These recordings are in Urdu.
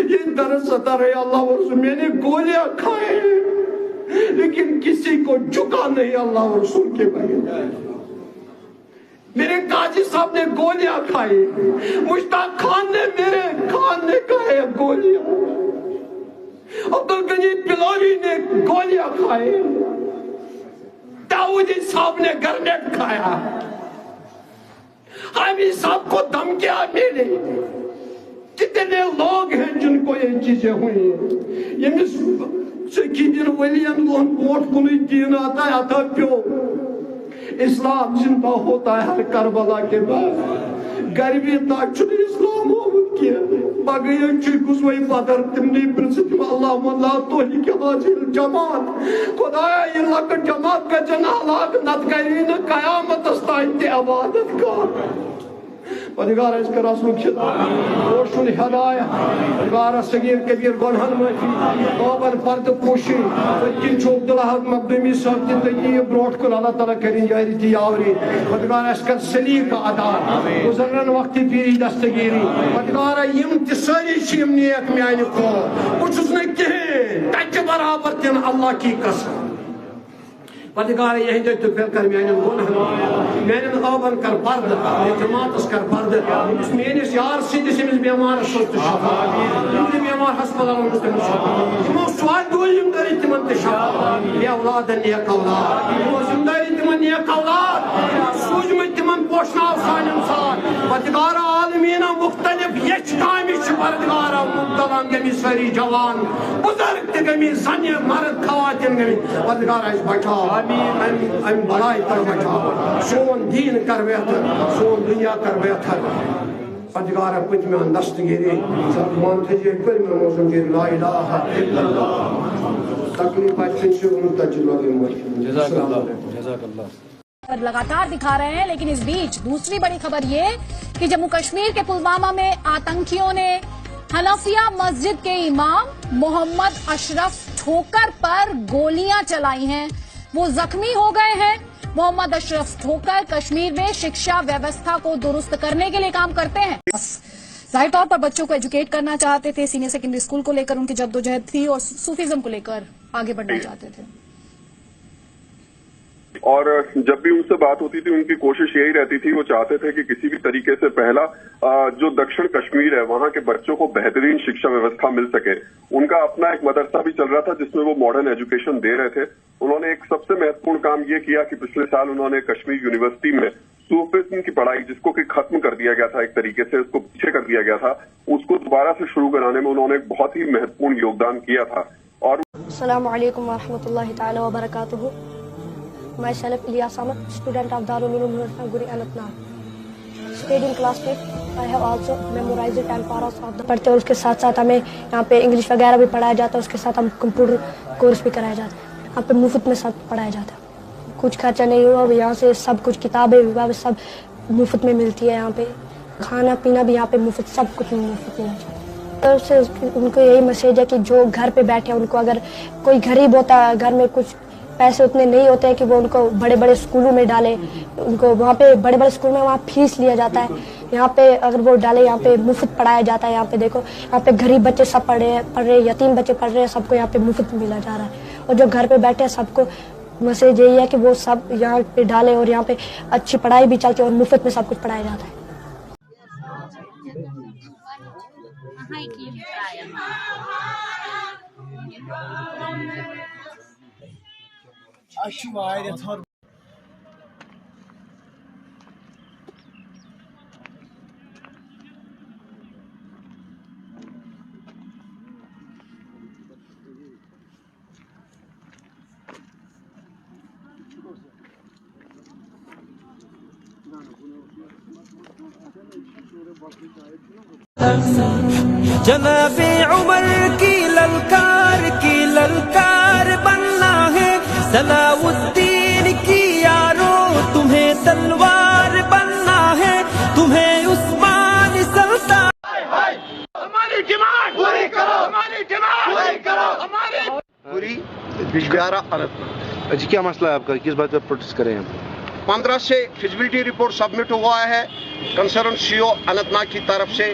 یہ درد ستا رہے اللہ و رسول، میں نے گولیاں کھائے لیکن کسی کو جھکا نہیں اللہ و رسول کے بغیر۔ میرے قاضی صاحب نے گولیاں کھائی، مشتاق خان نے میرے خان نے کھائے گولیاں، عبدالغنی پلوری نے گولیاں کھائے، داؤدی صاحب نے گرنیٹ کھایا، حامی صاحب کو دھمکیاں ملی۔ کتنے لوگ ہیں جن کو یہ چیزیں ہوئی ہیں۔ یمس سکی دن ولین لون بوٹ کنی دین آتا ہے آتا پیو۔ اسلام زندہ ہوتا ہے ہر کربلا کے بعد، غریبی تک چھنے اسلام ہوت کیا بگئی چھوئی گزوئی بدر تمنی پرسطم اللہم لا توہی کے حاضر جماعت، خدایا یہ لکٹ جماعت کا جنالات نتگرین قیامت استائنت عبادت کا پدگار اس کا رسول خطاب روشن ہدایت پدگار صغیر کبیر گنہن معافی توبر پرد پوشی فتن چوک دلہت مقدمی صاحب زندگی بروٹ کن اللہ تعالیٰ کریں جاری تھی آوری پدگار اس کا سلیق ادا گزرن وقتی پیری دستگیری پدگار یم تساری شیم نیت میانی کو کچھ اس نے کہے تچ برابر تین اللہ کی قسم پدگار یہی جو تو پھر کر میانن گنہن میانن آبن کر پرد جماعتس کر پرد میانس یار سیدس امس بیمار سوست شفا امس بیمار ہسپتال مستم شفا امو سوال دولیم داری تمن تشفا بے اولاد نیک اولاد امو زنداری تمن نیک اولاد سوجمت تمن پوشناو سانم سان پدگار عالمین مختلف یچ کامی چھ پدگار مبتلان گمی سری جوان بزرگ تگمی زنی مرد خواتین گمی پدگار اس بچاو ام بڑائی تر بچا سون دین کر بہتر سون دنیا کر بہتر پدگار پت میں دستگیری سب مانتے پر میں موسم کی لا الہ الا اللہ تکلیف اچھن سے ان تجربہ جزاک اللہ لگاتار دکھا رہے ہیں۔ لیکن اس بیچ دوسری بڑی خبر یہ کہ جموں کشمیر کے پلوامہ میں آتنکیوں نے حنفیہ مسجد کے امام محمد اشرف ٹھوکر پر گولیاں چلائی ہیں، وہ زخمی ہو گئے ہیں۔ محمد اشرف ٹھوکر کشمیر میں شکشا ویوستھا کو درست کرنے کے لیے کام کرتے ہیں۔ ظاہر طور پر بچوں کو ایجوکیٹ کرنا چاہتے تھے، سینئر سیکنڈری اسکول کو لے کر ان کی جدوجہد تھی اور صوفیزم کو لے کر آگے بڑھنا چاہتے تھے۔ اور جب بھی ان سے بات ہوتی تھی ان کی کوشش یہی رہتی تھی، وہ چاہتے تھے کہ کسی بھی طریقے سے پہلا جو دکشن کشمیر ہے وہاں کے بچوں کو بہترین شکشا ویوستھا مل سکے۔ ان کا اپنا ایک مدرسہ بھی چل رہا تھا جس میں وہ ماڈرن ایجوکیشن دے رہے تھے۔ انہوں نے ایک سب سے مہتوپورن کام یہ کیا کہ پچھلے سال انہوں نے کشمیر یونیورسٹی میں صوفیزم کی پڑھائی جس کو کہ ختم کر دیا گیا تھا، ایک طریقے سے اس کو پیچھے کر دیا گیا تھا، اس کو دوبارہ سے شروع کرانے میں انہوں نے ایک بہت ہی مہتوپورن یوگدان کیا تھا۔ اور السلام علیکم ورحمۃ اللہ تعالی وبرکاتہ۔ Myself Ilyas Ahmed, student of Darul Uloom Guri Anantnag. Studying class 5, I have also memorized 10 paras of the پڑھتے اور اس کے ساتھ ساتھ ہمیں یہاں پہ انگلش وغیرہ بھی پڑھایا جاتا ہے، اس کے ساتھ ہم کمپیوٹر کورس بھی کرایا جاتا ہے، یہاں پہ مفت میں سب پڑھایا جاتا ہے، کچھ خرچہ نہیں ہوا، یہاں سے سب کچھ کتابیں سب مفت میں ملتی ہے، یہاں پہ کھانا پینا بھی یہاں پہ مفت، سب کچھ مفت ملنا چاہیے۔ سے ان کو یہی میسیج ہے کہ جو گھر پہ بیٹھے ان کو اگر کوئی غریب ہوتا ہے، گھر میں کچھ پیسے اتنے نہیں ہوتے ہیں کہ وہ ان کو بڑے بڑے اسکولوں میں ڈالے، ان کو وہاں پہ بڑے بڑے اسکول میں وہاں فیس لیا جاتا ہے، یہاں پہ اگر وہ ڈالے یہاں پہ مفت پڑھایا جاتا ہے۔ یہاں پہ دیکھو یہاں پہ غریب بچے سب پڑھ رہے، یتیم بچے پڑھ رہے ہیں، سب کو یہاں پہ مفت ملا جا رہا ہے، اور جو گھر پہ بیٹھے سب کو میسیج یہی ہے کہ وہ سب یہاں پہ ڈالے اور یہاں پہ اچھی پڑھائی بھی چلتی ہے اور مفت میں سب کچھ پڑھایا جاتا ہے۔ جناب عمر کی للکار بننا ہے، صلاح الدین کی یارو تمہیں تلوار بننا ہے، تمہیں عثمان سلطان۔ ہماری ڈیمانڈ پوری کرو، ہماری ڈیمانڈ پوری کرو، ہماری پوری بجبیارہ اننت۔ جی کیا مسئلہ ہے آپ کا، کس بات پہ پروٹیسٹ کریں ہم؟ 15 سے فیزیبلٹی رپورٹ سبمٹ ہوا ہے کنسرن سی او اننت ناگ کی طرف سے،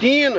3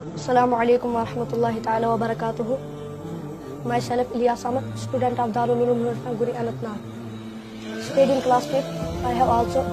Assalamu alaikum wa rahmatullahi ta'ala wa barakatuhu. Myself Ilyas Ahmed, student of Darul Uloom Nur Guri Anantnag. Studying class 5, I have also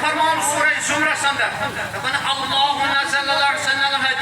فرمان سورة زمرة صندر ربنا الله نزل الأرسل لها